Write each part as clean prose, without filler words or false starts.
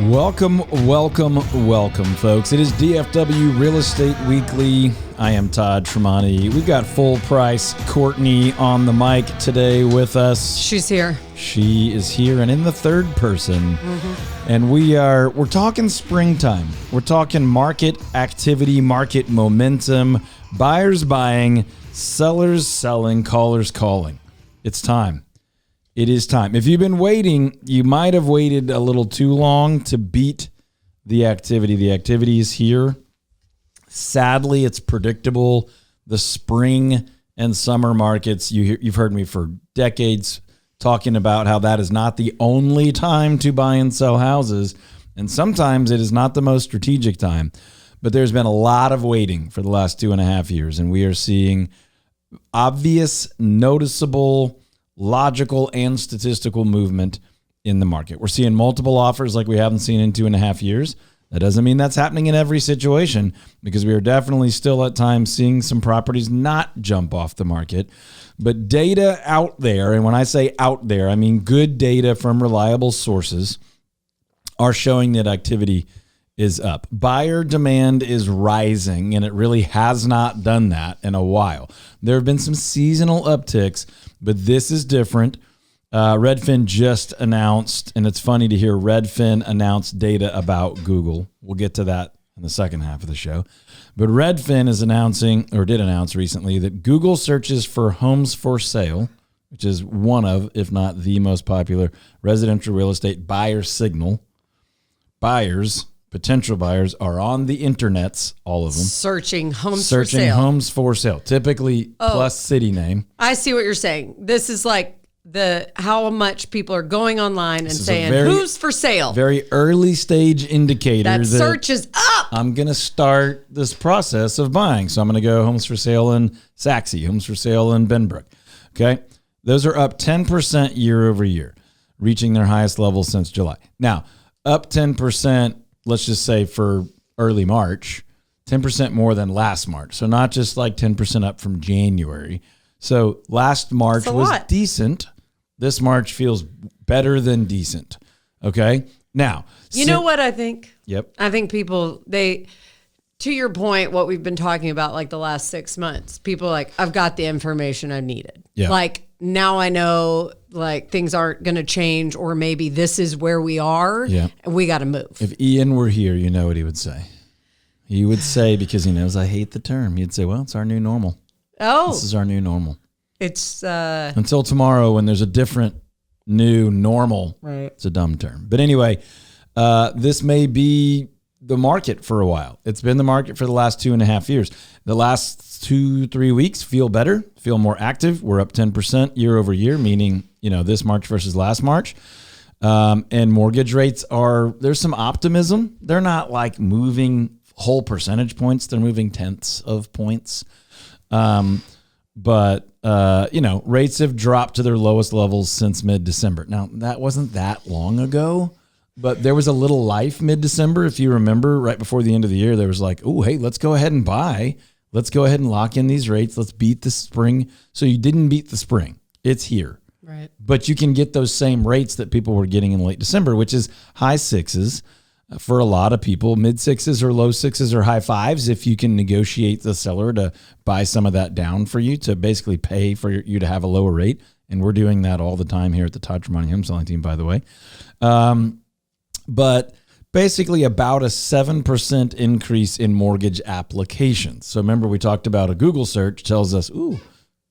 Welcome, folks. It is DFW Real Estate Weekly. I am Todd Tremonti. We've got full price Courtney on the mic today with us. She's here. She is here and in the third person. And we're talking springtime. We're talking market activity, market momentum, buyers buying, sellers selling, callers calling. It's time. It is time. If you've been waiting, you might have waited a little too long to beat the activity. The activity is here. Sadly, it's predictable. The spring and summer markets, you've heard me for decades talking about how that is not the only time to buy and sell houses. And sometimes it is not the most strategic time. But there's been a lot of waiting for the last 2.5 years. And we are seeing obvious, noticeable, logical and statistical movement in the market. We're seeing multiple offers like we haven't seen in 2.5 years. That doesn't mean that's happening in every situation, because we are definitely still at times seeing some properties not jump off the market. But data out there, and when I say out there, I mean good data from reliable sources, are showing that activity is up. Buyer demand is rising, and it really has not done that in a while. There have been some seasonal upticks, but this is different. Redfin just announced, and it's funny to hear Redfin announce data about Google. We'll get to that in the second half of the show. But Redfin is announcing, or did announce recently, that Google searches for homes for sale, which is one of, if not the most popular residential real estate buyer signal. Potential buyers are on the internets, all of them. Searching homes for sale. Typically plus city name. I see what you're saying. This is like how much people are going online and saying, who's for sale? Very early stage indicator that search is up. I'm going to start this process of buying. So I'm going to go homes for sale in Saxe, homes for sale in Benbrook. Okay. Those are up 10% year over year, reaching their highest level since July. Now, up 10%. Let's just say for early March, 10% more than last March. So not just like 10% up from January. So last March was decent. This March feels better than decent. Okay. Now, you know what I think? Yep. I think people, to your point, what we've been talking about like the last 6 months, people are like, I've got the information I needed. Yeah. Like now I know like things aren't going to change, or maybe this is where we are. Yeah. And we got to move. If Ian were here, you know what he would say. He would say, because he knows I hate the term, he'd say, well, it's our new normal. Oh. This is our new normal. It's until tomorrow when there's a different new normal. Right. It's a dumb term. But anyway, this may be the market for a while. It's been the market for the last 2.5 years. The last 2-3 weeks feel better, feel more active. We're up 10% year over year, meaning, this March versus last March. And mortgage rates there's some optimism. They're not like moving whole percentage points. They're moving tenths of points. But rates have dropped to their lowest levels since mid-December. Now, that wasn't that long ago, but there was a little life mid-December. If you remember, right before the end of the year, there was like, oh, hey, let's go ahead and buy. Let's go ahead and lock in these rates. Let's beat the spring. So you didn't beat the spring. It's here. Right. But you can get those same rates that people were getting in late December, which is high sixes for a lot of people, mid sixes or low sixes or high fives, if you can negotiate the seller to buy some of that down for you, to basically pay for you to have a lower rate. And we're doing that all the time here at the Todd Tremonti Home Selling Team, by the way. But basically about a 7% increase in mortgage applications. So remember, we talked about a Google search tells us,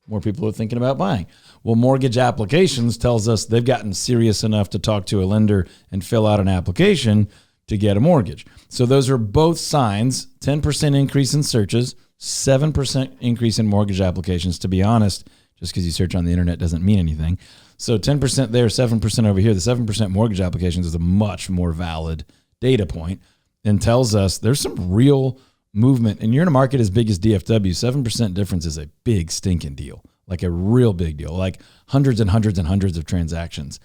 more people are thinking about buying. Well, mortgage applications tells us they've gotten serious enough to talk to a lender and fill out an application to get a mortgage. So those are both signs. 10% increase in searches, 7% increase in mortgage applications. To be honest, just because you search on the internet doesn't mean anything. So 10% there, 7% over here. The 7% mortgage applications is a much more valid data point and tells us there's some real movement. And you're in a market as big as DFW, 7% difference is a big stinking deal, like a real big deal, like hundreds and hundreds and hundreds of transactions.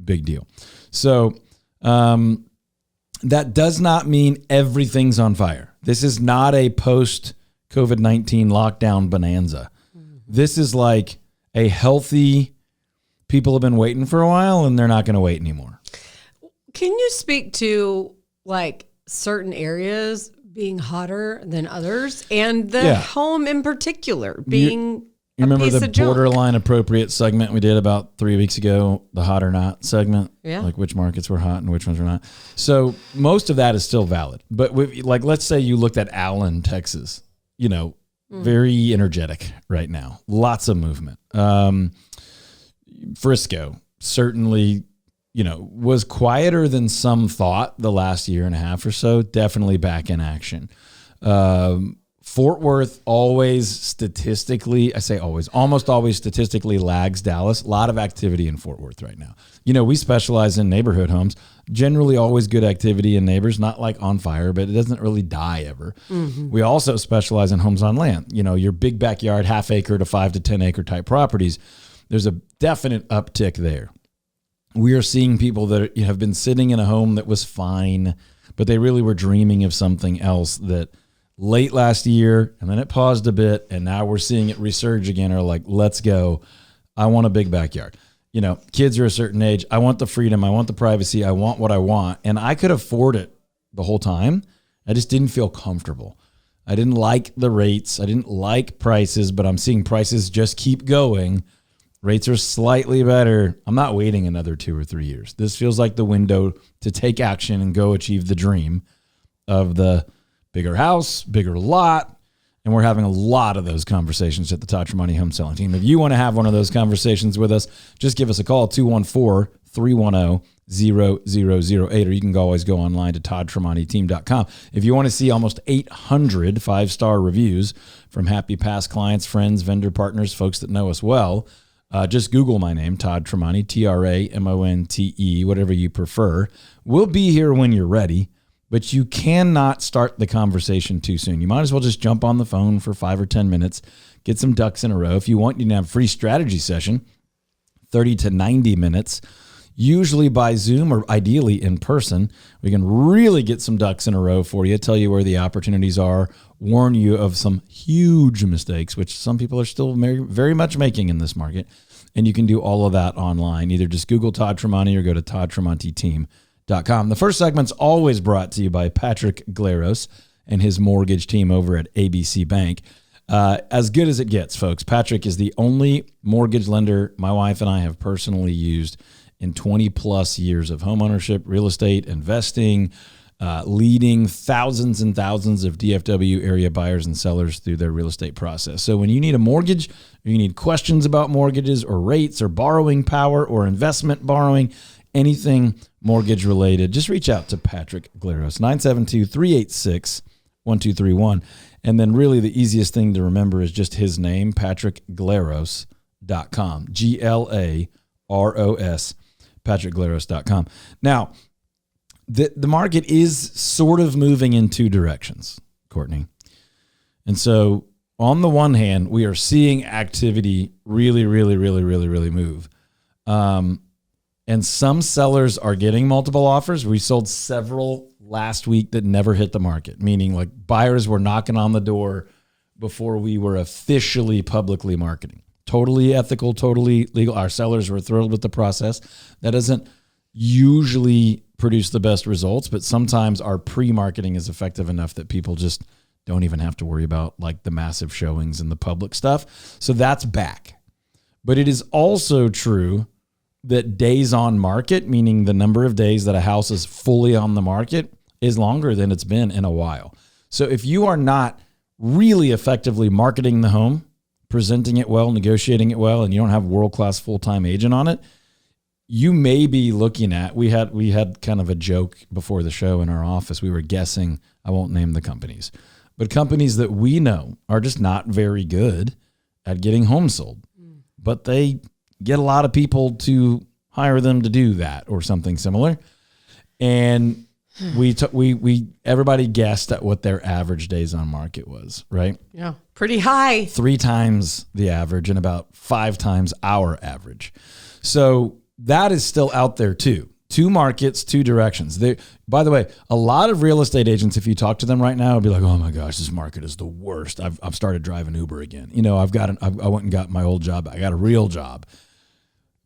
Big deal. So that does not mean everything's on fire. This is not a post-COVID-19 lockdown bonanza. This is like a healthy, people have been waiting for a while and they're not going to wait anymore. Can you speak to like certain areas being hotter than others and the home in particular being you remember the borderline appropriate segment we did about 3 weeks ago, the hot or not segment? Yeah. Like which markets were hot and which ones were not. So most of that is still valid. But like, let's say you looked at Allen, Texas, very energetic right now. Lots of movement. Frisco certainly, was quieter than some thought the last year and a half or so. Definitely back in action. Fort Worth almost always statistically lags Dallas. A lot of activity in Fort Worth right now. We specialize in neighborhood homes. Generally always good activity in neighbors, not like on fire, but it doesn't really die ever. Mm-hmm. We also specialize in homes on land. Your big backyard, half acre to 5 to 10 acre type properties. There's a definite uptick there. We are seeing people that have been sitting in a home that was fine, but they really were dreaming of something else that late last year, and then it paused a bit, and now we're seeing it resurge again. Are like, let's go. I want a big backyard. Kids are a certain age. I want the freedom. I want the privacy. I want what I want. And I could afford it the whole time. I just didn't feel comfortable. I didn't like the rates. I didn't like prices, but I'm seeing prices just keep going. Rates are slightly better. I'm not waiting another 2 or 3 years. This feels like the window to take action and go achieve the dream of the bigger house, bigger lot. And we're having a lot of those conversations at the Todd Tremonti Home Selling Team. If you want to have one of those conversations with us, just give us a call, 214-310-0008, or you can always go online to toddtremontiteam.com. If you want to see almost 800 five-star reviews from happy past clients, friends, vendor partners, folks that know us well, just Google my name, Todd Tremonti, Tramonte, whatever you prefer. We'll be here when you're ready. But you cannot start the conversation too soon. You might as well just jump on the phone for 5 or 10 minutes, get some ducks in a row. If you want, you can have a free strategy session, 30 to 90 minutes, usually by Zoom or ideally in person. We can really get some ducks in a row for you, tell you where the opportunities are, warn you of some huge mistakes, which some people are still very, very much making in this market. And you can do all of that online. Either just Google Todd Tremonti or go to toddtremontiteam.com. The first segment's always brought to you by Patrick Glaros and his mortgage team over at ABC Bank. As good as it gets, folks. Patrick is the only mortgage lender my wife and I have personally used in 20 plus years of homeownership, real estate, investing, leading thousands and thousands of DFW area buyers and sellers through their real estate process. So when you need a mortgage, or you need questions about mortgages or rates or borrowing power or investment borrowing, anything mortgage related, just reach out to Patrick Glaros, 972-386-1231. And then really the easiest thing to remember is just his name, patrickglaros.com, Glaros, patrickglaros.com. Now, the market is sort of moving in two directions, Courtney. And so on the one hand, we are seeing activity really move. And some sellers are getting multiple offers. We sold several last week that never hit the market, meaning like buyers were knocking on the door before we were officially publicly marketing. Totally ethical, totally legal. Our sellers were thrilled with the process. That doesn't usually produce the best results, but sometimes our pre-marketing is effective enough that people just don't even have to worry about like the massive showings and the public stuff. So that's back. But it is also true that days on market, meaning the number of days that a house is fully on the market, is longer than it's been in a while. So if you are not really effectively marketing the home, presenting it well, negotiating it well, and you don't have world-class full-time agent on it, you may be looking at, we had kind of a joke before the show in our office. We were guessing, I won't name the companies, but companies that we know are just not very good at getting homes sold. But they get a lot of people to hire them to do that or something similar. And we everybody guessed at what their average days on market was, right? Yeah, pretty high. 3 times the average and about 5 times our average. So that is still out there too. 2 markets, 2 directions. By the way, a lot of real estate agents, if you talk to them right now, will be like, "Oh my gosh, this market is the worst. I've started driving Uber again. I went and got my old job. I got a real job."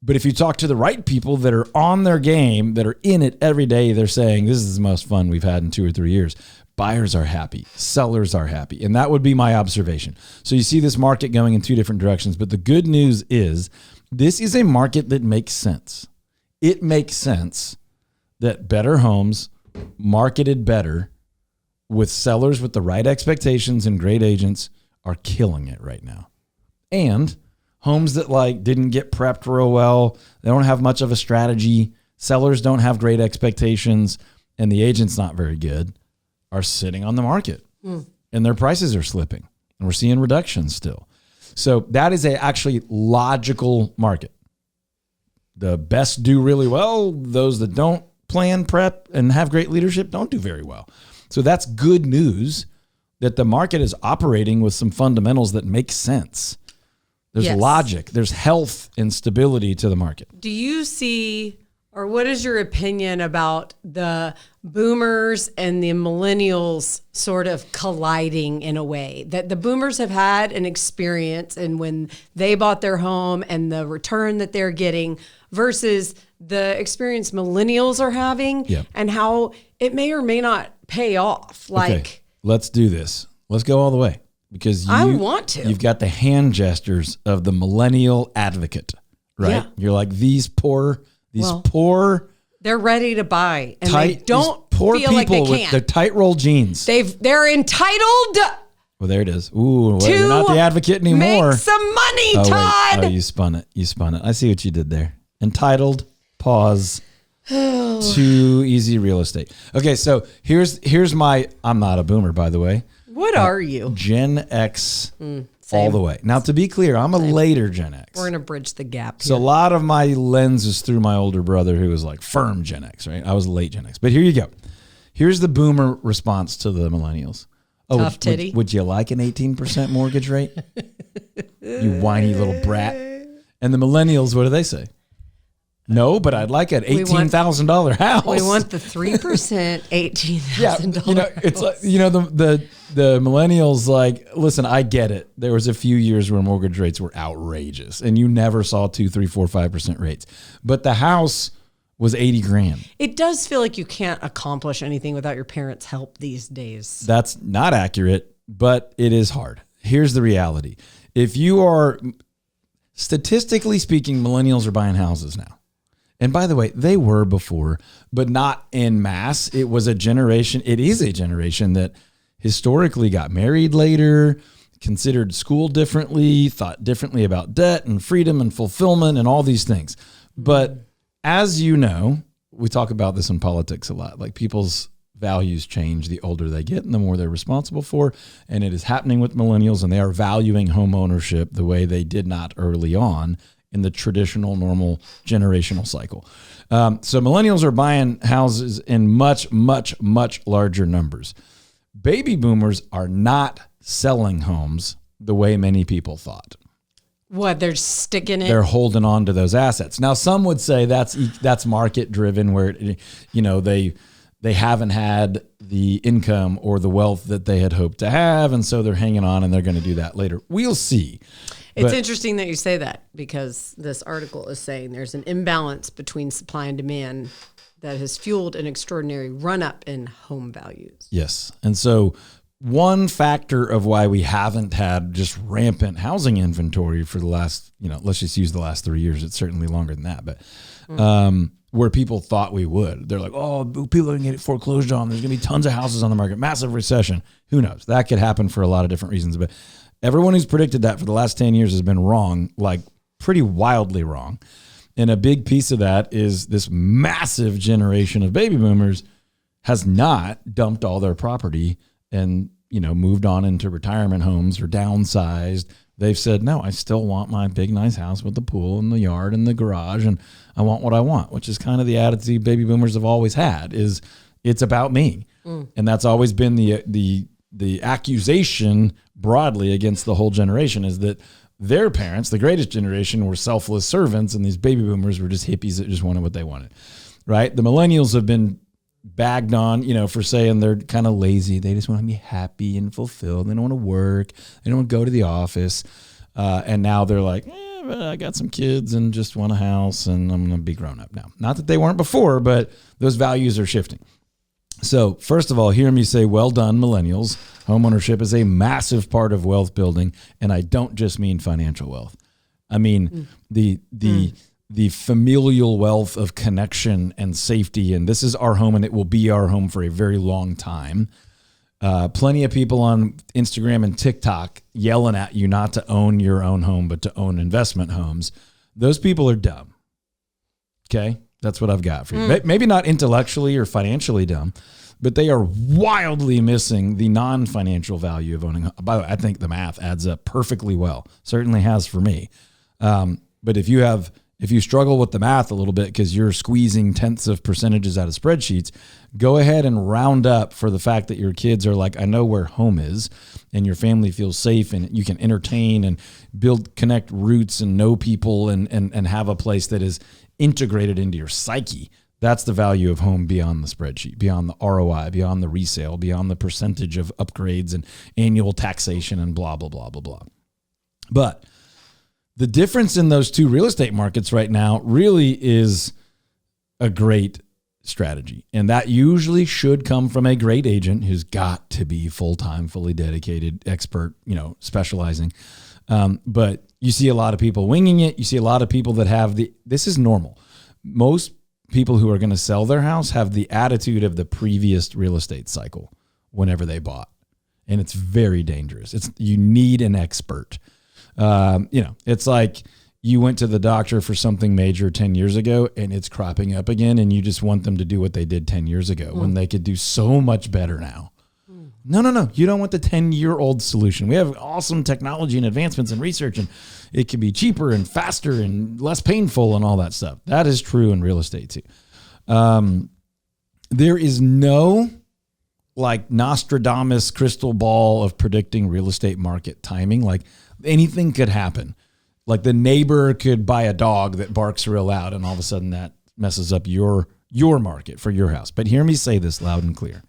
But if you talk to the right people that are on their game, that are in it every day, they're saying, this is the most fun we've had in 2 or 3 years. Buyers are happy. Sellers are happy. And that would be my observation. So you see this market going in 2 different directions. But the good news is this is a market that makes sense. It makes sense that better homes, marketed better, with sellers with the right expectations and great agents, are killing it right now. And homes that like didn't get prepped real well, they don't have much of a strategy, sellers don't have great expectations, and the agent's not very good, are sitting on the market. And their prices are slipping. And we're seeing reductions still. So that is a actually logical market. The best do really well. Those that don't plan, prep, and have great leadership don't do very well. So that's good news that the market is operating with some fundamentals that make sense. There's logic. There's health and stability to the market. Do you see, or what is your opinion about the boomers and the millennials sort of colliding in a way that the boomers have had an experience and when they bought their home and the return that they're getting versus the experience millennials are having and how it may or may not pay off? Like, okay, let's do this. Let's go all the way. Because I want to. You've got the hand gestures of the millennial advocate, right? Yeah. You're like, these poor. They're ready to buy, and they don't poor feel people like they with can't. their tight roll jeans. They're entitled. Well, there it is. Ooh, well, you're not the advocate anymore. Make some money, Todd. Todd. Oh, you spun it. I see what you did there. Entitled. Pause. Too easy real estate. Okay, so here's my. I'm not a boomer, by the way. What are you? Gen X all the way. Now, to be clear, I'm a later Gen X. We're going to bridge the gap here. So a lot of my lens is through my older brother who was like firm Gen X, right? I was late Gen X. But here you go. Here's the boomer response to the millennials. Oh, tough titty. Would you like an 18% mortgage rate? You whiny little brat. And the millennials, what do they say? No, but I'd like an $18,000 house. We want the 3%, $18,000. Yeah, it's like, the millennials like, listen, I get it. There was a few years where mortgage rates were outrageous, and you never saw 2, 3, 4, 5% rates. But the house was $80,000. It does feel like you can't accomplish anything without your parents' help these days. That's not accurate, but it is hard. Here's the reality: if you are, statistically speaking, millennials are buying houses now. And by the way, they were before, but not en masse. It is a generation that historically got married later, considered school differently, thought differently about debt and freedom and fulfillment and all these things. But as you know, we talk about this in politics a lot, like people's values change the older they get and the more they're responsible for. And it is happening with millennials, and they are valuing home ownership the way they did not early on in the traditional, normal generational cycle. So millennials are buying houses in much, much, much larger numbers. Baby boomers are not selling homes the way many people thought. What, they're sticking it? They're holding on to those assets. Now, some would say that's market driven, where they haven't had the income or the wealth that they had hoped to have, and so they're hanging on, and they're going to do that later. We'll see. It's interesting that you say that, because this article is saying there's an imbalance between supply and demand that has fueled an extraordinary run-up in home values. Yes. And so one factor of why we haven't had just rampant housing inventory for the last, let's just use the last 3 years. It's certainly longer than that. But where people thought we would. They're like, oh, people are going to get foreclosed on. There's going to be tons of houses on the market, massive recession. Who knows? That could happen for a lot of different reasons. But everyone who's predicted that for the last 10 years has been wrong, like pretty wildly wrong. And a big piece of that is this massive generation of baby boomers has not dumped all their property and, moved on into retirement homes or downsized. They've said, no, I still want my big, nice house with the pool and the yard and the garage, and I want what I want, which is kind of the attitude baby boomers have always had, is it's about me. And that's always been the accusation broadly against the whole generation, is that their parents, the greatest generation, were selfless servants, and these baby boomers were just hippies that just wanted what they wanted, right? The millennials have been bagged on, for saying they're kind of lazy. They just want to be happy and fulfilled. They don't want to work. They don't want to go to the office. And now they're like, but I got some kids and just want a house and I'm going to be grown up now. Not that they weren't before, but those values are shifting. So first of all, hear me say, well done, millennials. Homeownership is a massive part of wealth building. And I don't just mean financial wealth. I mean, the familial wealth of connection and safety. And this is our home and it will be our home for a very long time. Plenty of people on Instagram and TikTok yelling at you not to own your own home, but to own investment homes. Those people are dumb. Okay. That's what I've got for you. Maybe not intellectually or financially dumb, but they are wildly missing the non-financial value of owning. By the way, I think the math adds up perfectly well. Certainly has for me. But if you struggle with the math a little bit because you're squeezing tenths of percentages out of spreadsheets, go ahead and round up for the fact that your kids are like, I know where home is, and your family feels safe and you can entertain and connect roots and know people and have a place that is integrated into your psyche. That's the value of home beyond the spreadsheet, beyond the ROI, beyond the resale, beyond the percentage of upgrades and annual taxation and blah, blah, blah, blah, blah. But the difference in those two real estate markets right now really is a great strategy. And that usually should come from a great agent who's got to be full-time, fully dedicated, expert, specializing. But you see a lot of people winging it. You see a lot of people that have this is normal. Most people who are going to sell their house have the attitude of the previous real estate cycle whenever they bought. And it's very dangerous. You need an expert. It's like you went to the doctor for something major 10 years ago and it's cropping up again and you just want them to do what they did 10 years ago when they could do so much better now. No. You don't want the 10-year-old solution. We have awesome technology and advancements in research and it can be cheaper and faster and less painful and all that stuff. That is true in real estate too. There is no like Nostradamus crystal ball of predicting real estate market timing. Like anything could happen. Like the neighbor could buy a dog that barks real loud and all of a sudden that messes up your market for your house. But hear me say this loud and clear.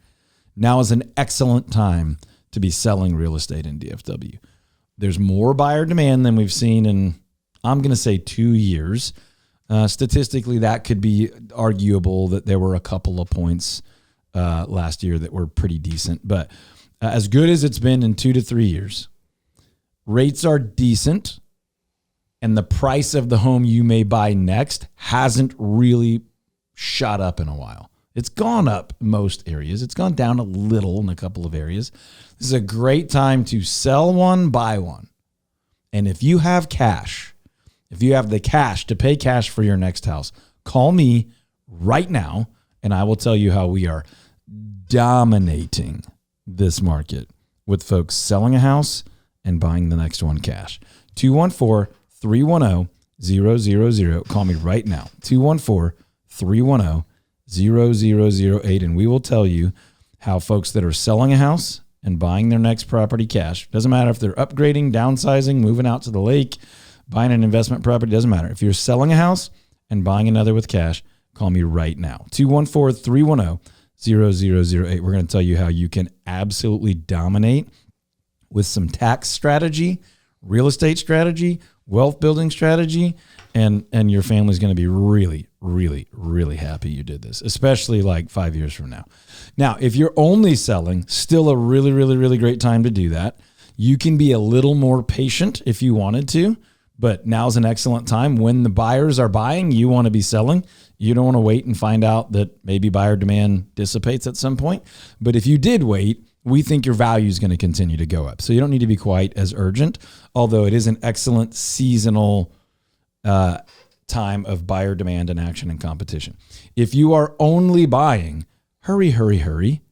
Now is an excellent time to be selling real estate in DFW. There's more buyer demand than we've seen in, I'm going to say 2 years. Statistically, that could be arguable that there were a couple of points last year that were pretty decent. But as good as it's been in 2 to 3 years, rates are decent. And the price of the home you may buy next hasn't really shot up in a while. It's gone up in most areas. It's gone down a little in a couple of areas. This is a great time to sell one, buy one. And if you have cash, if you have the cash to pay cash for your next house, call me right now and I will tell you how we are dominating this market with folks selling a house and buying the next one cash. 214-310-0008. Call me right now. 214-310-0008. And we will tell you how folks that are selling a house and buying their next property cash, doesn't matter if they're upgrading, downsizing, moving out to the lake, buying an investment property, doesn't matter. If you're selling a house and buying another with cash, call me right now. 214-310-0008. We're going to tell you how you can absolutely dominate with some tax strategy, real estate strategy, wealth building strategy, and your family's going to be really, really, really happy you did this, especially like 5 years from now. Now, if you're only selling, still a really, really, really great time to do that. You can be a little more patient if you wanted to, but now's an excellent time. When the buyers are buying, you want to be selling. You don't want to wait and find out that maybe buyer demand dissipates at some point. But if you did wait, we think your value is going to continue to go up. So you don't need to be quite as urgent, although it is an excellent seasonal time of buyer demand and action and competition. If you are only buying, hurry, hurry, hurry.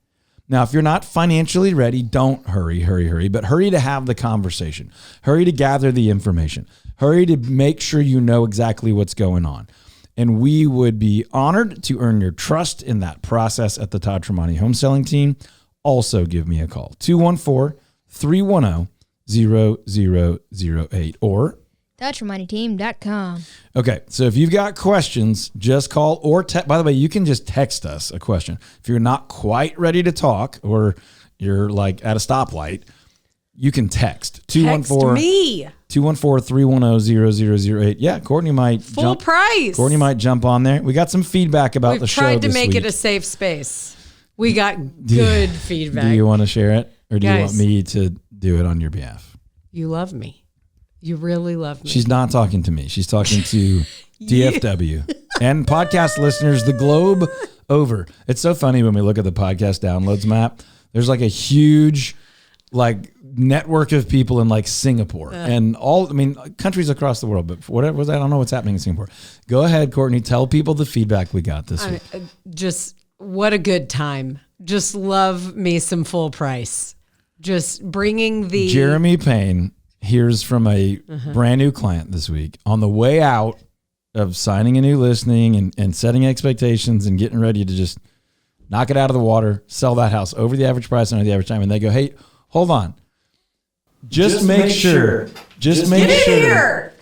Now, if you're not financially ready, don't hurry, but hurry to have the conversation. Hurry to gather the information. Hurry to make sure you know exactly what's going on. And we would be honored to earn your trust in that process at the Todd Tremonti Home Selling Team. Also give me a call, 214-310-0008 or ToddTremontiTeam.com. Okay, so if you've got questions, just call or text. By the way, you can just text us a question. If you're not quite ready to talk or you're like at a stoplight, you can text 214. Text me. 214-310-0008. Yeah, Courtney might Full price. Courtney might jump on there. We got some feedback about We've the show tried to this make week. it a safe space. We got good feedback. Do you want to share it, or do you Guys. want me to do it on your behalf? You love me. You really love me. She's not talking to me. She's talking to DFW and podcast listeners the globe over. It's so funny when we look at the podcast downloads map. There's like a huge network of people in like Singapore and countries across the world, but for whatever was, I don't know what's happening in Singapore. Go ahead, Courtney, tell people the feedback we got this week. Just what a good time. Just love me some full price. Just bringing the Jeremy Payne hears from a brand new client this week on the way out of signing a new listing and setting expectations and getting ready to just knock it out of the water, sell that house over the average price under the average time. And they go, hey, hold on. Just make sure. Just make Get sure. in here.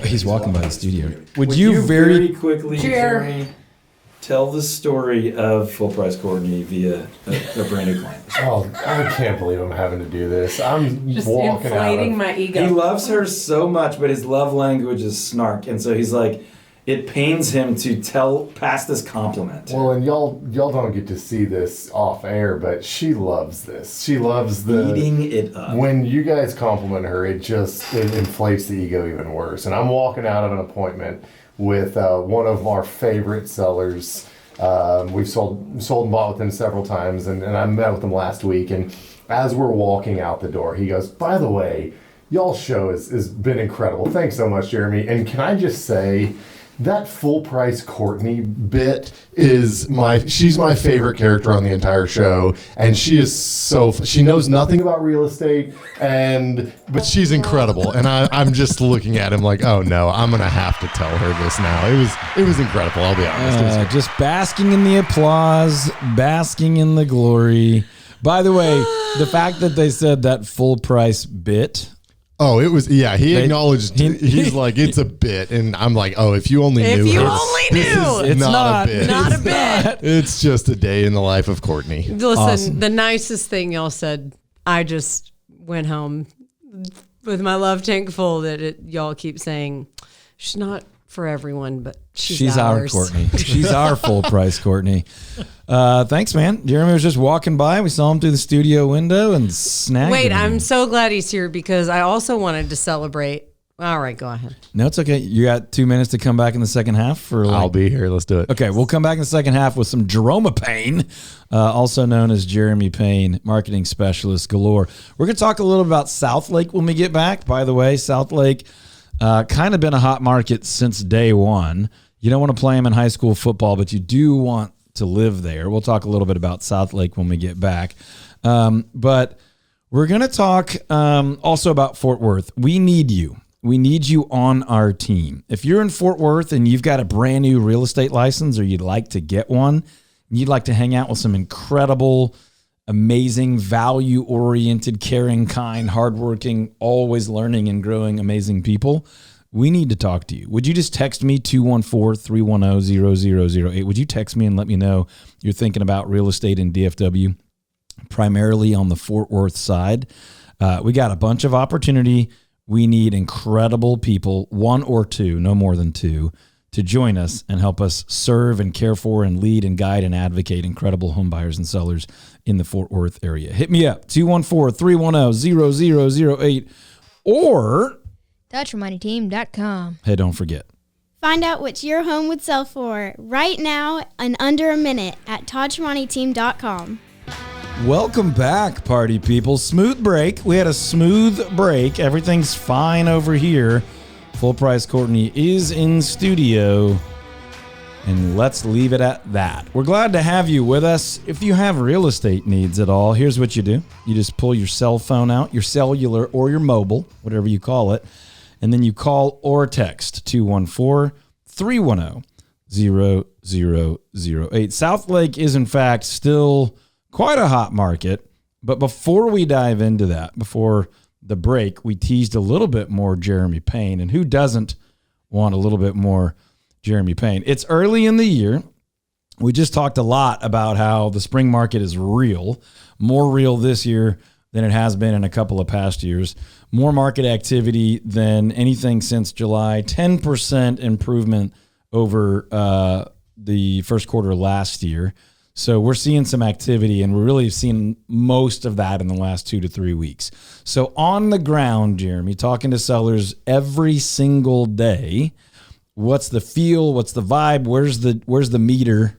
He's walking by the studio. Would you very quickly, Jeremy, tell the story of Full Price Courtney via a brand new client? Oh, I can't believe I'm having to do this. I'm just walking inflating out. my ego. He loves her so much, but his love language is snark, and so he's like, it pains him to pass this compliment. Well, and y'all don't get to see this off air, but she loves this. She loves eating it up. When you guys compliment her, it inflates the ego even worse. And I'm walking out of an appointment with one of our favorite sellers. We've sold and bought with him several times, and I met with him last week. And as we're walking out the door, he goes, "By the way, y'all's show has been incredible. Thanks so much, Jeremy. And can I just say, that Full Price Courtney bit she's my favorite character on the entire show, and she knows nothing about real estate, but she's incredible. And I'm just looking at him like, oh no, I'm gonna have to tell her this now. It was incredible. I'll be honest. just basking in the applause, basking in the glory. By the way, the fact that they said that Full Price bit. Oh, it was, yeah, he acknowledged, he's like, it's a bit. And I'm like, oh, if you only knew. If you only knew. It's not a bit. Not a bit. It's just a day in the life of Courtney. Listen, Awesome. The nicest thing y'all said, I just went home with my love tank full that y'all keep saying, she's not for everyone, but she's our ours. Courtney. She's our Full Price Courtney. Thanks, man. Jeremy was just walking by. We saw him through the studio window and snagged Wait, him. I'm so glad he's here because I also wanted to celebrate. All right, go ahead. No, it's okay. You got 2 minutes to come back in the second half I'll be here. Let's do it. Okay, we'll come back in the second half with some Jerome Payne, also known as Jeremy Payne, marketing specialist galore. We're going to talk a little about Southlake when we get back. By the way, Southlake kind of been a hot market since day one. You don't want to play them in high school football, but you do want to live there. We'll talk a little bit about Southlake when we get back. But we're going to talk also about Fort Worth. We need you. We need you on our team. If you're in Fort Worth and you've got a brand new real estate license or you'd like to get one, and you'd like to hang out with some incredible, amazing, value-oriented, caring, kind, hardworking, always learning and growing amazing people, we need to talk to you. Would you just text me 214-310-0008? Would you text me and let me know you're thinking about real estate in DFW, primarily on the Fort Worth side? We got a bunch of opportunity. We need incredible people, one or two, no more than two, to join us and help us serve and care for and lead and guide and advocate incredible home buyers and sellers in the Fort Worth area. Hit me up, 214-310-0008, or TouchMoneyTeam.com. hey, don't forget. Find out what your home would sell for right now in under a minute at TouchMoneyTeam.com. Welcome back, party people. Smooth break. We had a smooth break. Everything's fine over here. Full Price Courtney is in studio, and let's leave it at that. We're glad to have you with us. If you have real estate needs at all, here's what you do. You just pull your cell phone out, your cellular or your mobile, whatever you call it, and then you call or text 214-310-0008. Southlake is, in fact, still quite a hot market. But before we dive into that, before the break, we teased a little bit more Jeremy Payne. And who doesn't want a little bit more Jeremy Payne? It's early in the year. We just talked a lot about how the spring market is real, more real this year than it has been in a couple of past years. More market activity than anything since July. 10% improvement over the first quarter last year. So we're seeing some activity, and we're really seeing most of that in the last 2 to 3 weeks. So on the ground, Jeremy, talking to sellers every single day, what's the feel? What's the vibe? Where's the meter,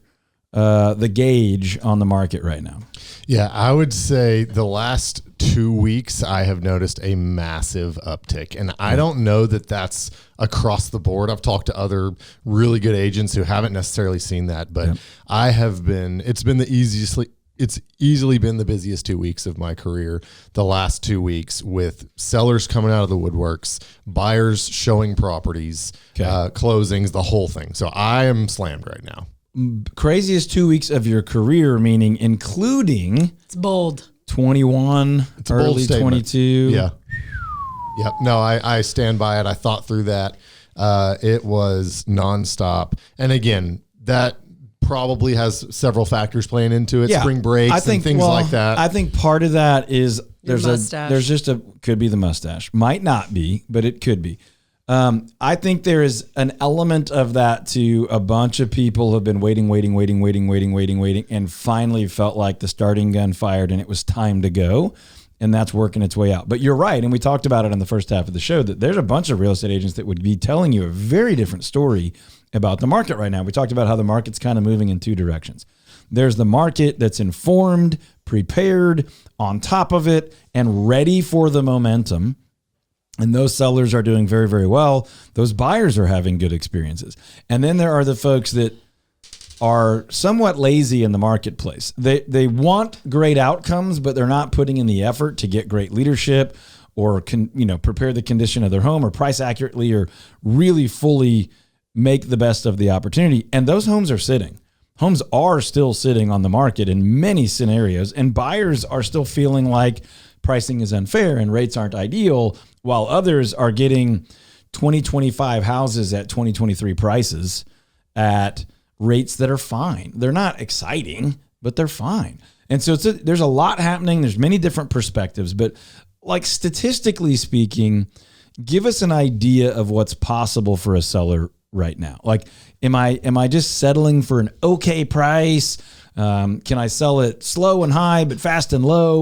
the gauge on the market right now? Yeah, I would say the last 2 weeks, I have noticed a massive uptick. And I don't know that that's across the board. I've talked to other really good agents who haven't necessarily seen that, but it's easily been the busiest 2 weeks of my career, the last 2 weeks, with sellers coming out of the woodworks, buyers showing properties, closings, the whole thing. So I am slammed right now. Craziest 2 weeks of your career, meaning including It's bold. 21, It's a bold early statement. 22. Yeah. Yep. No, I stand by it. I thought through that. It was nonstop. And again, that probably has several factors playing into it. Yeah. Spring breaks and things like that. I think part of that is there's mustache. could be the mustache. Might not be, but it could be. I think there is an element of that to a bunch of people who have been waiting, and finally felt like the starting gun fired and it was time to go. And that's working its way out. But you're right. And we talked about it in the first half of the show that there's a bunch of real estate agents that would be telling you a very different story about the market right now. We talked about how the market's kind of moving in two directions. There's the market that's informed, prepared, on top of it, and ready for the momentum. And those sellers are doing very, very well. Those buyers are having good experiences. And then there are the folks that are somewhat lazy in the marketplace. They want great outcomes, but they're not putting in the effort to get great leadership or prepare the condition of their home or price accurately or really fully make the best of the opportunity. And those homes are sitting. Homes are still sitting on the market in many scenarios, and buyers are still feeling like pricing is unfair and rates aren't ideal, while others are getting 2025 houses at 2023 prices at rates that are fine. They're not exciting, but they're fine. And so there's a lot happening. There's many different perspectives, but like statistically speaking, give us an idea of what's possible for a seller right now. Like, am I just settling for an okay price? Can I sell it slow and high, but fast and low?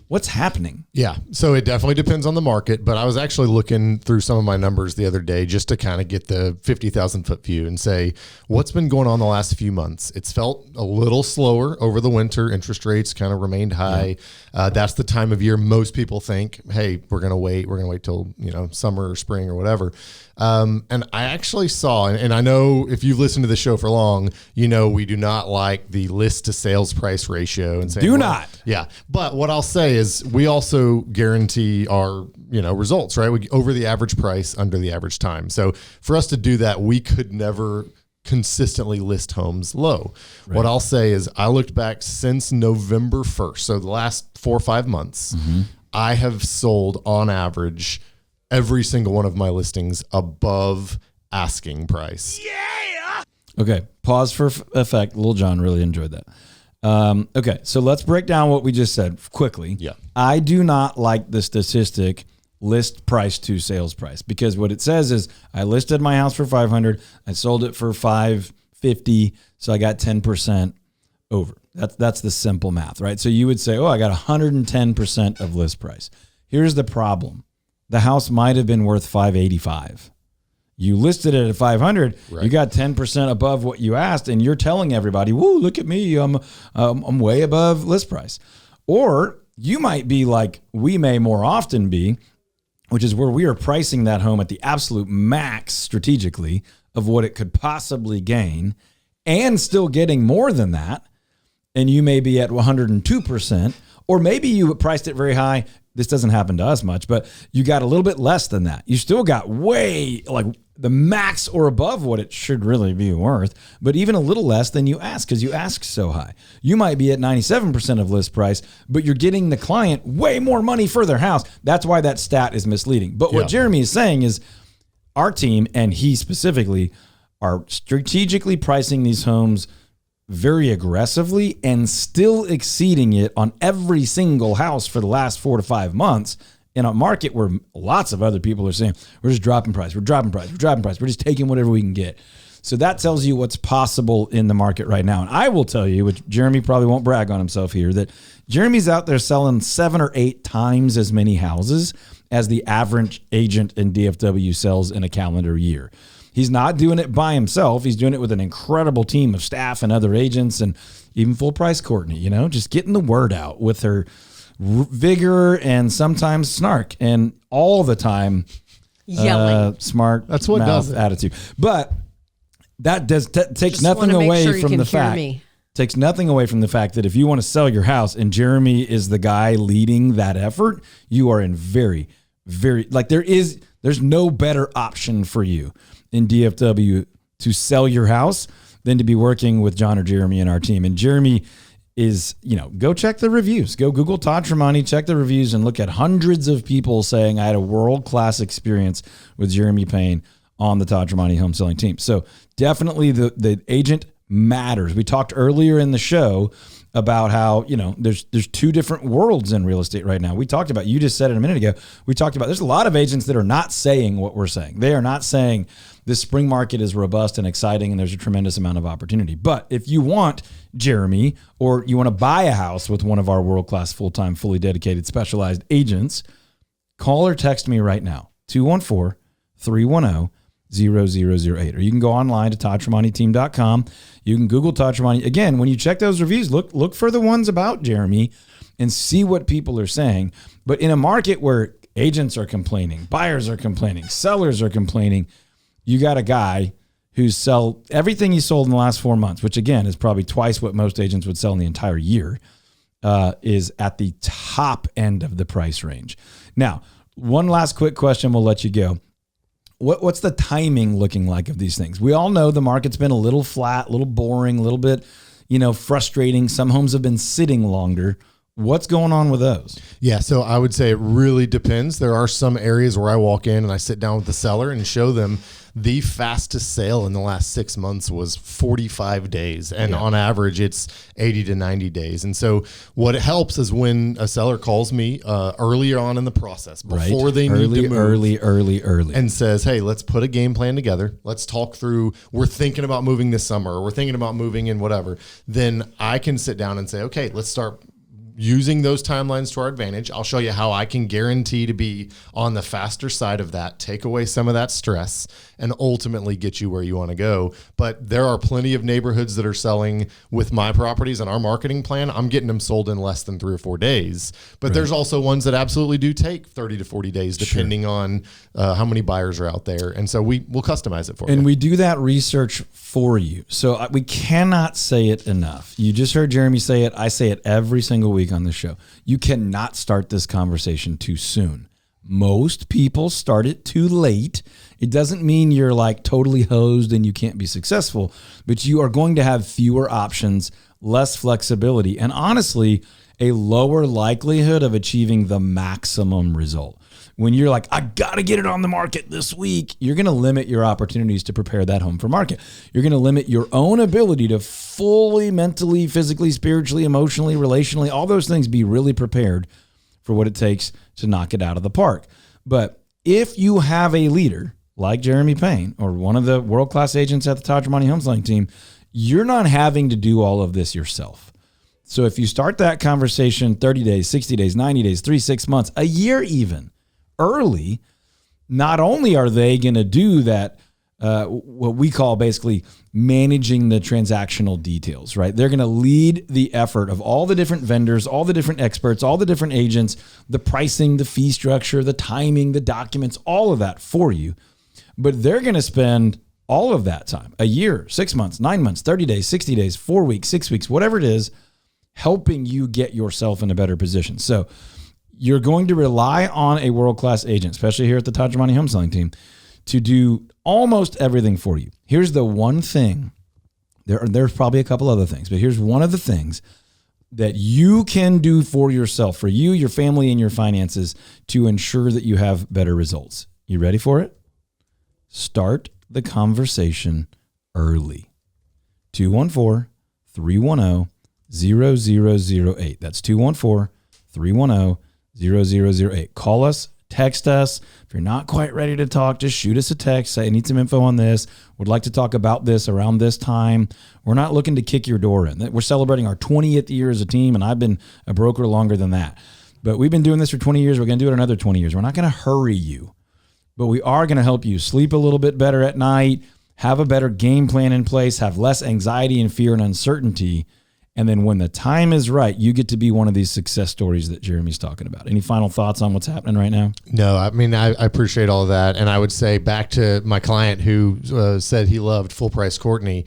What's happening? Yeah. So it definitely depends on the market, but I was actually looking through some of my numbers the other day just to kind of get the 50,000 foot view and say, what's been going on the last few months? It's felt a little slower over the winter. Interest rates kind of remained high. That's the time of year most people think, hey, we're going to wait till, summer or spring or whatever. And I actually saw, and I know if you've listened to the show for long, we do not like the list to sales price ratio and saying, Yeah. But what I'll say is we also guarantee our, results, right? We over the average price, under the average time. So for us to do that, we could never consistently list homes low. Right. What I'll say is I looked back since November 1st. So the last 4 or 5 months, I have sold on average every single one of my listings above asking price. Yeah. Okay. Pause for effect. Lil John really enjoyed that. Okay. So let's break down what we just said quickly. Yeah. I do not like the statistic list price to sales price, because what it says is I listed my house for 500. I sold it for 550. So I got 10% over. That's the simple math, right? So you would say, I got 110% of list price. Here's the problem. The house might have been worth 585. You listed it at 500. Right. You got 10% above what you asked, and you're telling everybody, "Woo, look at me! I'm way above list price." Or you might be like we may more often be, which is where we are pricing that home at the absolute max strategically of what it could possibly gain, and still getting more than that. And you may be at 102%, or maybe you priced it very high. This doesn't happen to us much, but you got a little bit less than that. You still got way like the max or above what it should really be worth, but even a little less than you ask because you ask so high. You might be at 97% of list price, but you're getting the client way more money for their house. That's why that stat is misleading. But what Jeremy is saying is our team, and he specifically, are strategically pricing these homes very aggressively and still exceeding it on every single house for the last 4 to 5 months in a market where lots of other people are saying, we're just dropping price, we're dropping price, we're dropping price, we're just taking whatever we can get. So that tells you what's possible in the market right now. And I will tell you, which Jeremy probably won't brag on himself here, that Jeremy's out there selling 7 or 8 times as many houses as the average agent in DFW sells in a calendar year. He's not doing it by himself. He's doing it with an incredible team of staff and other agents, and even full price Courtney, just getting the word out with her vigor and sometimes snark, and all the time yelling, smart. That's what does it. Attitude. But that takes Just nothing wanna make away sure you from can the hear fact. me. Takes nothing away from the fact that if you want to sell your house and Jeremy is the guy leading that effort, you are in very, very, there's no better option for you in DFW to sell your house than to be working with John or Jeremy and our team. And Jeremy is, go check the reviews. Go Google Todd Tremonti, check the reviews, and look at hundreds of people saying I had a world-class experience with Jeremy Payne on the Todd Tremonti home selling team. So definitely the agent matters. We talked earlier in the show about how, there's 2 different worlds in real estate right now. We talked about, you just said it a minute ago, we talked about there's a lot of agents that are not saying what we're saying. They are not saying this spring market is robust and exciting and there's a tremendous amount of opportunity. But if you want Jeremy, or you want to buy a house with one of our world-class, full-time, fully dedicated, specialized agents, call or text me right now, 214-310-0008. Or you can go online to ToddTremontiTeam.com. You can Google Todd Tremonti. Again, when you check those reviews, look for the ones about Jeremy and see what people are saying. But in a market where agents are complaining, buyers are complaining, sellers are complaining, you got a guy who's sell everything he sold in the last 4 months, which again is probably twice what most agents would sell in the entire year, is at the top end of the price range. Now, one last quick question, we'll let you go. What's the timing looking like of these things? We all know the market's been a little flat, a little boring, a little bit, frustrating. Some homes have been sitting longer. What's going on with those? Yeah, so I would say it really depends. There are some areas where I walk in and I sit down with the seller and show them the fastest sale in the last 6 months was 45 days. And on average, it's 80 to 90 days. And so what it helps is when a seller calls me earlier on in the process, before they need to move. Early. And says, hey, let's put a game plan together. Let's talk through, we're thinking about moving this summer, or we're thinking about moving in whatever. Then I can sit down and say, okay, let's start using those timelines to our advantage. I'll show you how I can guarantee to be on the faster side of that, take away some of that stress, and ultimately get you where you want to go. But there are plenty of neighborhoods that are selling with my properties and our marketing plan. I'm getting them sold in less than 3 or 4 days. But there's also ones that absolutely do take 30 to 40 days, depending on how many buyers are out there. And so we'll customize it for you. And we do that research for you. So we cannot say it enough. You just heard Jeremy say it. I say it every single week on the show. You cannot start this conversation too soon. Most people start it too late. It doesn't mean you're like totally hosed and you can't be successful, but you are going to have fewer options, less flexibility, and honestly, a lower likelihood of achieving the maximum result. When you're like, I got to get it on the market this week, you're going to limit your opportunities to prepare that home for market. You're going to limit your own ability to fully, mentally, physically, spiritually, emotionally, relationally, all those things, be really prepared for what it takes to knock it out of the park. But if you have a leader like Jeremy Payne or one of the world-class agents at the Todd Tremonti home selling team, you're not having to do all of this yourself. So if you start that conversation 30 days, 60 days, 90 days, 3, 6 months, a year even, early, not only are they going to do that, what we call basically managing the transactional details, right? They're going to lead the effort of all the different vendors, all the different experts, all the different agents, the pricing, the fee structure, the timing, the documents, all of that for you. But they're going to spend all of that time, a year, 6 months, 9 months, 30 days, 60 days, 4 weeks, 6 weeks, whatever it is, helping you get yourself in a better position. So you're going to rely on a world-class agent, especially here at the Todd Tremonti home selling team, to do almost everything for you. Here's the one thing. There's probably a couple other things, but here's one of the things that you can do for yourself, for you, your family, and your finances to ensure that you have better results. You ready for it? Start the conversation early. 214-310-0008. That's 214-310-0008. Call us, text us. If you're not quite ready to talk, just shoot us a text. Say, I need some info on this. Would like to talk about this around this time. We're not looking to kick your door in. We're celebrating our 20th year as a team, and I've been a broker longer than that. But we've been doing this for 20 years. We're going to do it another 20 years. We're not going to hurry you, but we are going to help you sleep a little bit better at night, have a better game plan in place, have less anxiety and fear and uncertainty. And then when the time is right, you get to be one of these success stories that Jeremy's talking about. Any final thoughts on what's happening right now? No, I mean, I appreciate all of that. And I would say back to my client who said he loved Full Price Courtney.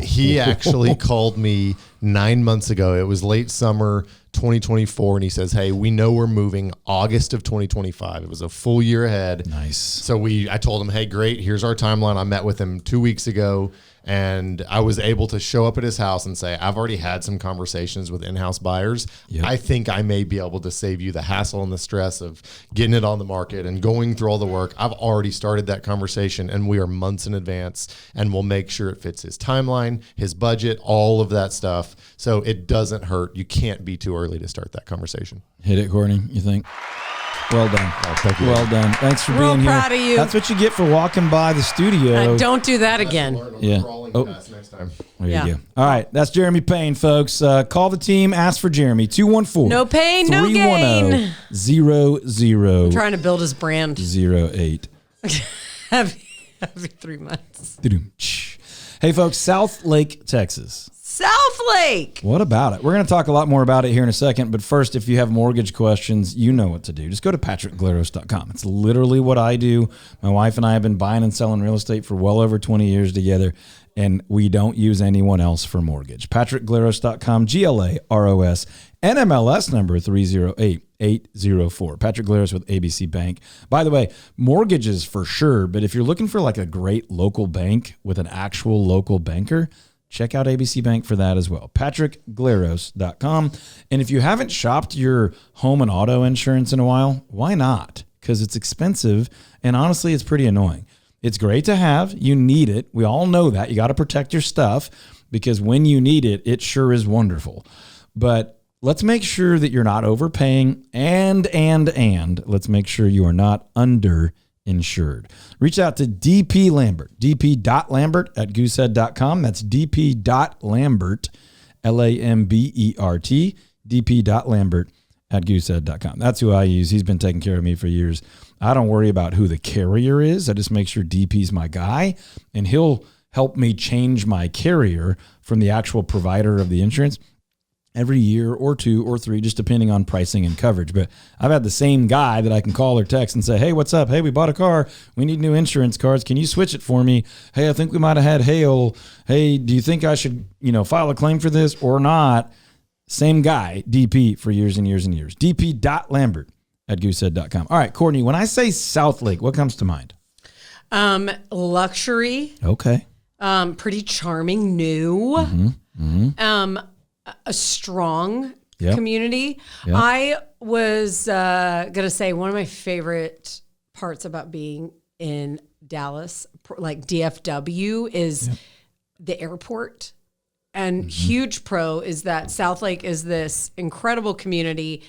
He actually called me 9 months ago. It was late summer 2024. And he says, hey, we know we're moving August of 2025. It was a full year ahead. Nice. So I told him, hey, great. Here's our timeline. I met with him 2 weeks ago. And I was able to show up at his house and say, I've already had some conversations with in-house buyers. Yep. I think I may be able to save you the hassle and the stress of getting it on the market and going through all the work. I've already started that conversation, and we are months in advance, and we'll make sure it fits his timeline, his budget, all of that stuff. So it doesn't hurt. You can't be too early to start that conversation. Hit it, Courtney, you think? Well done. Oh, thank you. Well done. Thanks for Real being here. proud of you. That's what you get for walking by the studio. Don't do that again. Yeah. Oh. Next time. There Yeah. you go. All right. That's Jeremy Payne, folks. Call the team. Ask for Jeremy. 214. No pain, no gain. 0008. Trying to build his brand. Happy 3 months. Hey, folks. Southlake, Texas. Southlake. What about it? We're going to talk a lot more about it here in a second. But first, if you have mortgage questions, you know what to do. Just go to patrickglaros.com. It's literally what I do. My wife and I have been buying and selling real estate for well over 20 years together, and we don't use anyone else for mortgage. patrickglaros.com, GLAROS, NMLS number 308804. Patrick Glaros with ABC Bank. By the way, mortgages for sure, but if you're looking for like a great local bank with an actual local banker, check out ABC Bank for that as well. patrickglaros.com. And if you haven't shopped your home and auto insurance in a while, why not? Because it's expensive, and honestly, it's pretty annoying. It's great to have. You need it. We all know that. You got to protect your stuff, because when you need it, it sure is wonderful. But let's make sure that you're not overpaying, and let's make sure you are not underinsured. Reach out to DP Lambert, dp.lambert@goosehead.com. That's dp.lambert, LAMBERT, dp.lambert@goosehead.com. That's who I use. He's been taking care of me for years. I don't worry about who the carrier is. I just make sure DP's my guy, and he'll help me change my carrier from the actual provider of the insurance every year or 2 or 3, just depending on pricing and coverage. But I've had the same guy that I can call or text and say, hey, what's up? Hey, we bought a car. We need new insurance cards. Can you switch it for me? Hey, I think we might have had hail. Hey, do you think I should, file a claim for this or not? Same guy, DP, for years and years and years. dp.lambert@goosehead.com. All right, Courtney, when I say Southlake, what comes to mind? Luxury. Okay. Pretty charming, new. A strong community. Yep. I was going to say one of my favorite parts about being in Dallas, like DFW, is the airport. And huge pro is that Southlake is this incredible community,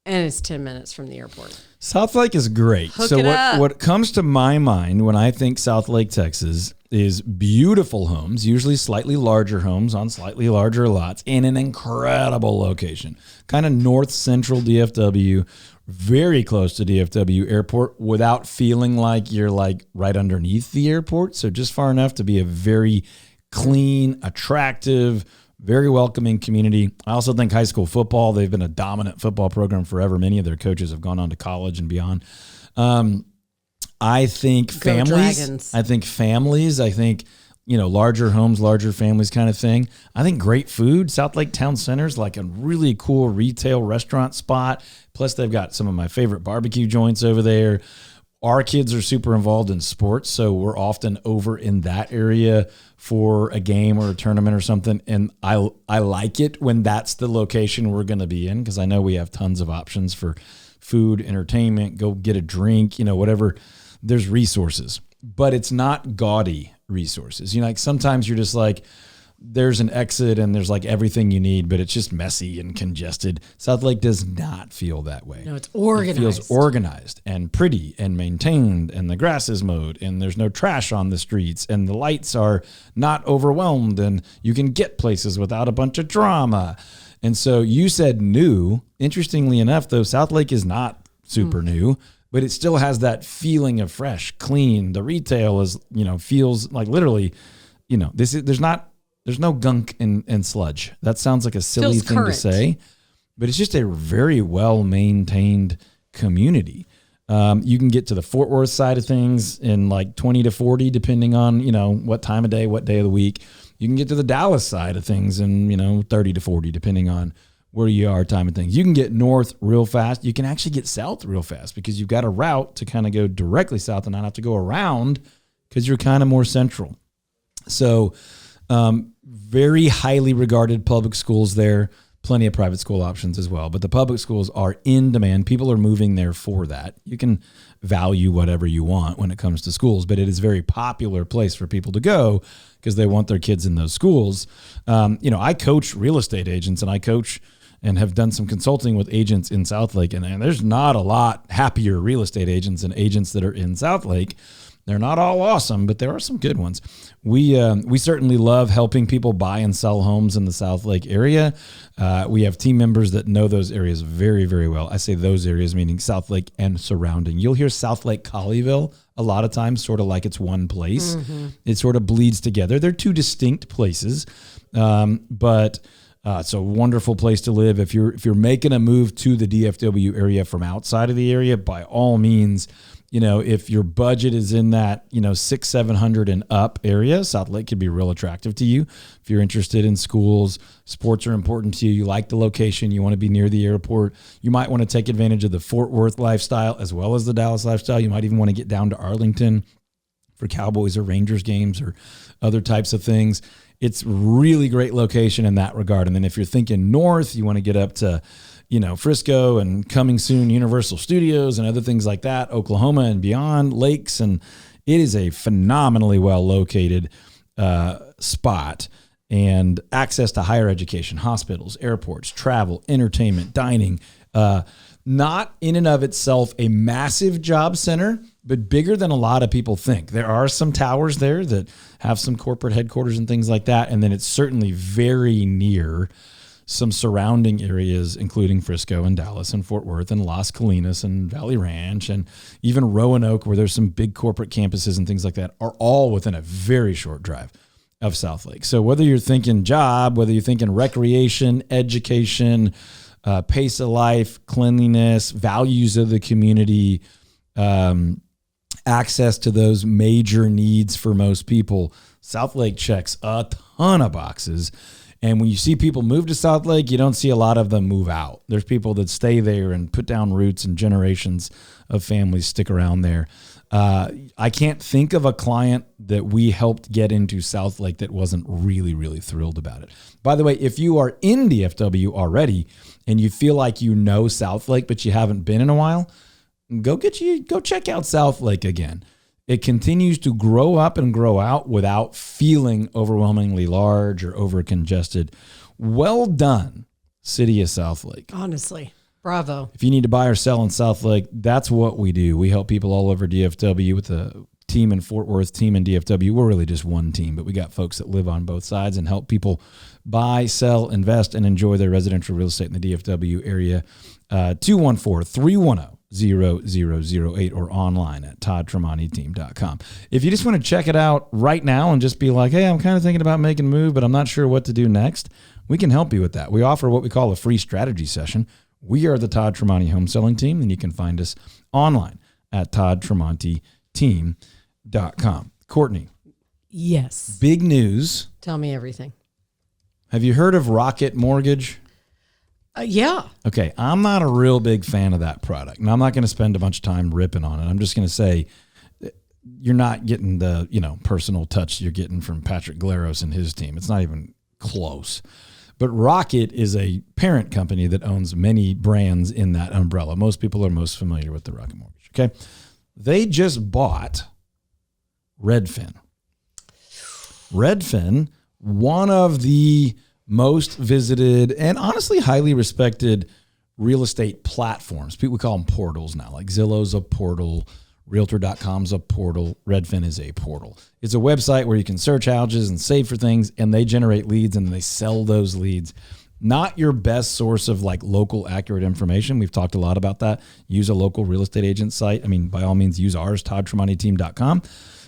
and it's 10 minutes from the airport. Southlake is great. Hook So it up. what comes to my mind when I think Southlake, Texas, is beautiful homes, usually slightly larger homes on slightly larger lots in an incredible location. Kind of north central DFW, very close to DFW Airport without feeling like you're like right underneath the airport. So just far enough to be a very clean, attractive, very welcoming community. I also think high school football, they've been a dominant football program forever. Many of their coaches have gone on to college and beyond. I think families. Dragons. I think larger homes, larger families kind of thing. I think great food. Southlake Town Center is like a really cool retail restaurant spot. Plus, they've got some of my favorite barbecue joints over there. Our kids are super involved in sports, so we're often over in that area for a game or a tournament or something. And I like it when that's the location we're going to be in, because I know we have tons of options for food, entertainment, go get a drink, whatever. There's resources, but it's not gaudy resources. Like sometimes you're just like, there's an exit and there's like everything you need, but it's just messy and congested. Southlake does not feel that way. No, it's organized. It feels organized and pretty and maintained, and the grass is mowed, and there's no trash on the streets, and the lights are not overwhelmed, and you can get places without a bunch of drama. And so you said new. Interestingly enough, though, Southlake is not super new, but it still has that feeling of fresh, clean. The retail is, feels like literally, there's no gunk and sludge. That sounds like a silly Feels thing current. to say, but it's just a very well maintained community. You can get to the Fort Worth side of things in like 20 to 40, depending on, what time of day, what day of the week. You can get to the Dallas side of things in, 30 to 40, depending on where you are, time of things. You can get north real fast. You can actually get south real fast because you've got a route to kind of go directly south and not have to go around because you're kind of more central. So very highly regarded public schools there, plenty of private school options as well. But the public schools are in demand. People are moving there for that. You can value whatever you want when it comes to schools, but it is a very popular place for people to go because they want their kids in those schools. I coach real estate agents, and I coach and have done some consulting with agents in Southlake, and there's not a lot happier real estate agents and agents that are in Southlake. They're not all awesome, but there are some good ones. We certainly love helping people buy and sell homes in the Southlake area. We have team members that know those areas very, very well. I say those areas, meaning Southlake and surrounding. You'll hear Southlake Colleyville a lot of times, sort of like it's one place. Mm-hmm. It sort of bleeds together. They're two distinct places, but it's a wonderful place to live. If you're making a move to the DFW area from outside of the area, by all means, if your budget is in that, $600-700 and up area, Southlake could be real attractive to you. If you're interested in schools, sports are important to you, you like the location, you want to be near the airport, you might want to take advantage of the Fort Worth lifestyle as well as the Dallas lifestyle. You might even want to get down to Arlington for Cowboys or Rangers games or other types of things. It's really great location in that regard. And then if you're thinking north, you want to get up to Frisco and coming soon, Universal Studios and other things like that, Oklahoma and beyond, lakes. And it is a phenomenally well located spot, and access to higher education, hospitals, airports, travel, entertainment, dining. Not in and of itself a massive job center, but bigger than a lot of people think. There are some towers there that have some corporate headquarters and things like that. And then it's certainly very near some surrounding areas, including Frisco and Dallas and Fort Worth and Las Colinas and Valley Ranch and even Roanoke, where there's some big corporate campuses and things like that, are all within a very short drive of Southlake. So whether you're thinking job, whether you're thinking recreation, education, pace of life, cleanliness, values of the community, access to those major needs for most people, Southlake checks a ton of boxes. And when you see people move to Southlake, you don't see a lot of them move out. There's people that stay there and put down roots, and generations of families stick around there. I can't think of a client that we helped get into Southlake that wasn't really, really thrilled about it. By the way, if you are in DFW already and you feel like you know Southlake, but you haven't been in a while, go check out Southlake again. It continues to grow up and grow out without feeling overwhelmingly large or over congested. Well done, City of Southlake. Honestly, bravo. If you need to buy or sell in Southlake, that's what we do. We help people all over DFW with a team in Fort Worth, team in DFW. We're really just one team, but we got folks that live on both sides and help people buy, sell, invest, and enjoy their residential real estate in the DFW area. 214-310. 0008 or online at toddtramonteteam.com. If you just want to check it out right now and just be like, hey, I'm kind of thinking about making a move, but I'm not sure what to do next, we can help you with that. We offer what we call a free strategy session. We are the Todd Tramonte Home Selling Team, and you can find us online at toddtramonteteam.com. Courtney. Yes. Big news. Tell me everything. Have you heard of Rocket Mortgage? Yeah. Okay, I'm not a real big fan of that product, and I'm not going to spend a bunch of time ripping on it. I'm just going to say you're not getting the personal touch you're getting from Patrick Glaros and his team. It's not even close. But Rocket is a parent company that owns many brands in that umbrella. Most people are most familiar with the Rocket Mortgage. Okay, they just bought Redfin. Redfin one of the most visited and honestly highly respected real estate platforms. People call them portals now, like Zillow's a portal, Realtor.com's a portal, Redfin is a portal. It's a website where you can search houses and save for things, and they generate leads and they sell those leads. Not your best source of like local accurate information. We've talked a lot about that. Use a local real estate agent site. I mean, by all means, use ours, ToddTremontiTeam.com.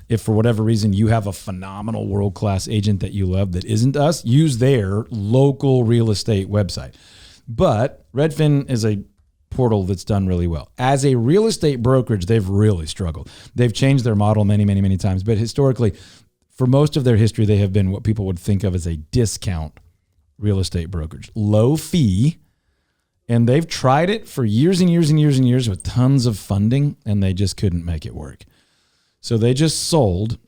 If for whatever reason you have a phenomenal world-class agent that you love that isn't us, use their local real estate website. But Redfin is a portal that's done really well. As a real estate brokerage, they've really struggled. They've changed their model many, many, many times. But historically, for most of their history, they have been what people would think of as a discount real estate brokerage. Low fee. And they've tried it for years and years and years and years with tons of funding, and they just couldn't make it work. So they just sold,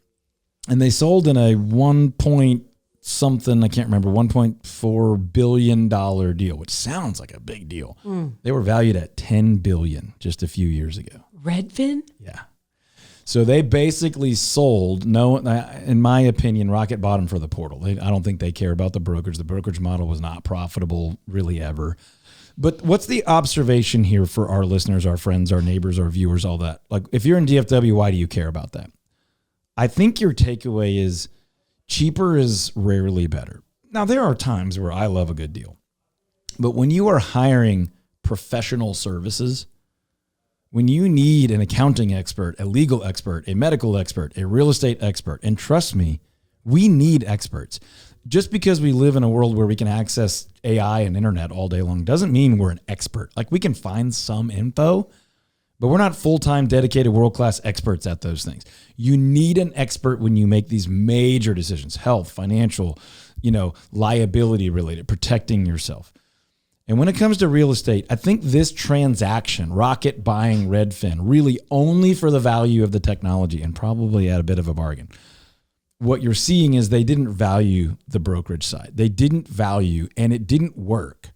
and they sold in a $1.4 billion deal, which sounds like a big deal. They were valued at $10 billion just a few years ago. Redfin? Yeah. So they basically sold, in my opinion, rocket bottom for the portal. I don't think they care about the brokerage. The brokerage model was not profitable really ever. But what's the observation here for our listeners, our friends, our neighbors, our viewers, all that? Like, if you're in DFW, why do you care about that? I think your takeaway is cheaper is rarely better. Now, there are times where I love a good deal. But when you are hiring professional services, when you need an accounting expert, a legal expert, a medical expert, a real estate expert, and trust me, we need experts. Just because we live in a world where we can access AI and internet all day long doesn't mean we're an expert. Like, we can find some info, but we're not full-time dedicated world-class experts at those things. You need an expert when you make these major decisions, health, financial, liability related, protecting yourself. And when it comes to real estate, I think this transaction, Rocket buying Redfin, really only for the value of the technology and probably at a bit of a bargain. What you're seeing is they didn't value the brokerage side. They didn't value, and it didn't work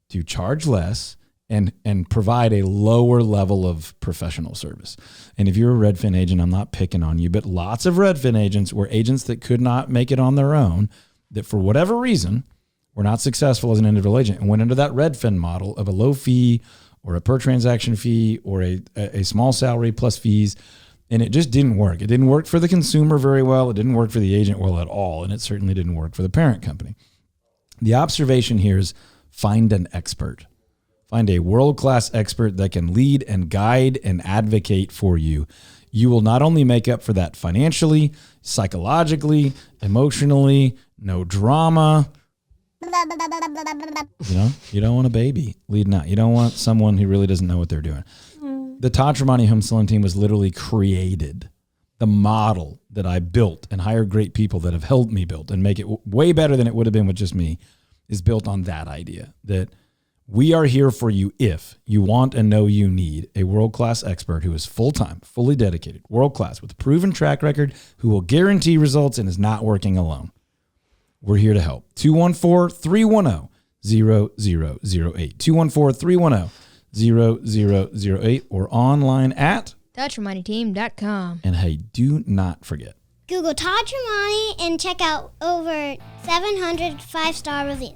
to charge less and provide a lower level of professional service. And if you're a Redfin agent, I'm not picking on you, but lots of Redfin agents were agents that could not make it on their own, that for whatever reason were not successful as an individual agent and went into that Redfin model of a low fee or a per transaction fee or a small salary plus fees. And it just didn't work. It didn't work for the consumer very well. It didn't work for the agent well at all. And it certainly didn't work for the parent company. The observation here is find an expert. Find a world-class expert that can lead and guide and advocate for you. You will not only make up for that financially, psychologically, emotionally, no drama. You don't want a baby leading out. You don't want someone who really doesn't know what they're doing. The Todd Tremonti Home Selling Team was literally created. The model that I built and hired great people that have helped me build and make it way better than it would have been with just me is built on that idea that we are here for you if you want and know you need a world-class expert who is full-time, fully dedicated, world-class with a proven track record who will guarantee results and is not working alone. We're here to help. 214-310-0008. 214-310-0008 or online at ToddTremontiTeam.com. And hey, do not forget. Google Todd Tremonti and check out over 700 5-star reviews.